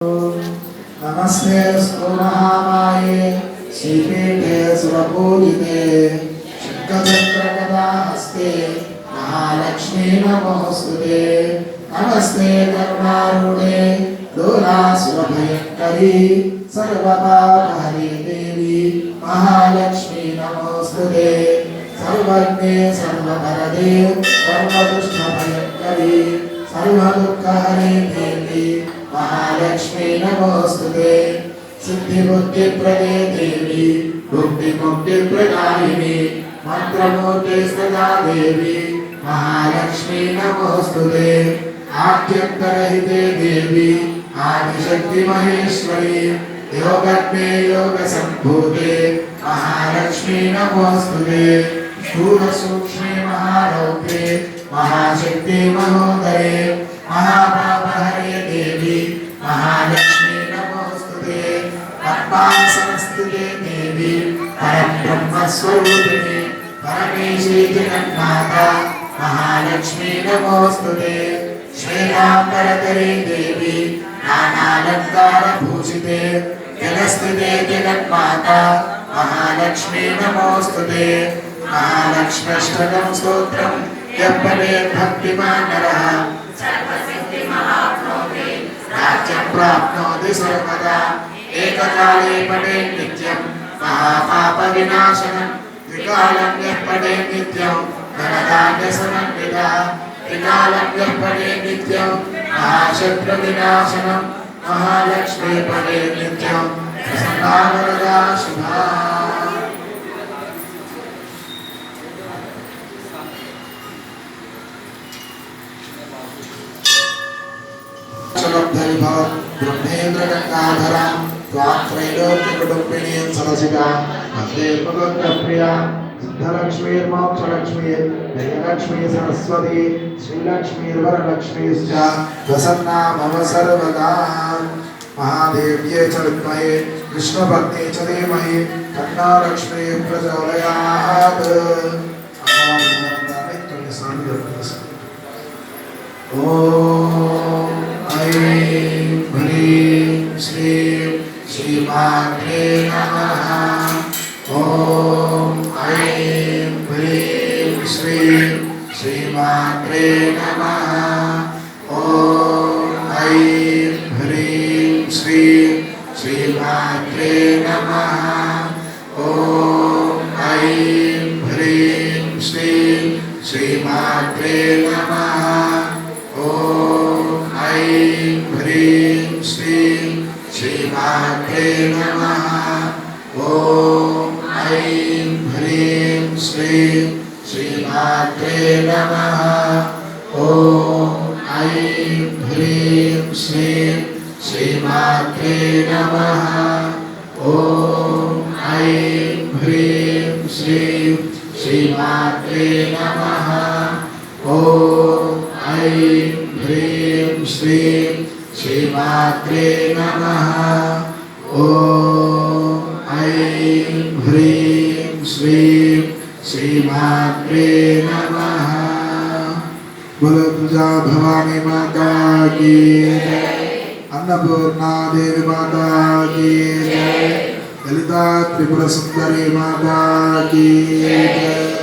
नमस्ते महामाये श्रीपीठे सुरपूजिते शङ्खचक्रगदाहस्ते महालक्ष्मी नमोस्तुते। नमस्ते करुणारूढे दोलासुरभयङ्करी सर्वपापहरे देवी महालक्ष्मी नमोस्तुते। सर्वज्ञे सर्ववरदे सर्वदुष्टभयङ्करी सर्वदुःखहरे देवी महालक्ष्मी नमोस्तुते। सिद्धि बुद्धि प्रदे देवी भुक्ति मुक्ति प्रदायिनी मंत्रमूर्ति सदा देवी महालक्ष्मी नमोस्तुते। आद्यन्तरहिते देवी आदिशक्ति महेश्वरी योगज्ञे योग संभूते महालक्ष्मी नमोस्तुते। स्थूल सूक्ष्मे महारौद्रे महाशक्ति महोदये महापापहरे देवी महालक्ष्मी नमोस्तुते। पद्मासनस्थिते देवी परब्रह्मस्वरूपिणी परमेशी जगन्माता महालक्ष्मी नमोस्तुते। श्वेताम्बरधरे देवी नानालङ्कारभूषिते जगस्थिते जगन्माता महालक्ष्मी नमोस्तुते। महालक्ष्म्यष्टकं स्तोत्रं यः पठेत् भक्तिमान् नरः राज्यं प्राप्नोति सर्वदा। एककाले पठेत् नित्यं महापापविनाशनं त्रिकालं यः पठेत् नित्यं धनधान्यसमन्वितः। त्रिकालं यः पठेत् नित्यं महाशत्रुविनाशनं महालक्ष्मी पठेत् नित्यं प्रसन्ना वरदा शुभा। ब्रह्मेन्द्र गंगाधरा त्रैलोक्यकुटुम्बिनीं सरसिका वन्दे भगवत्प्रिया सिद्धलक्ष्मीर्मोक्षलक्ष्मी जयलक्ष्मी सरस्वती श्रीलक्ष्मीर्वरलक्ष्मीश्च प्रसन्ना मम सर्वदा। महादेव्ये च विद्महे कृष्णभक्ते च धीमहि तन्नो लक्ष्मीः प्रचोदयात्। ओम ऐं ह्रीं श्रीं श्रीमात्रे नमः। ओम ऐं ह्रीं श्रीं श्रीमात्रे नमः। ओम ऐं ह्रीं श्रीं श्रीमात्रे नमः। ओम ऐं ह्रीं श्रीं श्रीमात्रे नमः। ओम ऐं ह्रीं श्रीं श्रीमात्रे नमः। ओम ऐं ह्रीं श्रीं श्रीमात्रे नमः। ओम ऐं ह्रीं श्रीं श्रीमात्रे नमः। ओम ऐं ह्रीं श्रीं श्रीमात्रे नमः। ओम ऐं ह्रीं श्रीं श्रीमात्रे नमः। ओम ऐं ह्रीं श्रीं श्रीमात्रे नमः। बोलो पूजा भवानी माता की जय। अन्नपूर्णा देवी माता की जय। ललिता त्रिपुर सुंदरी माता की जय।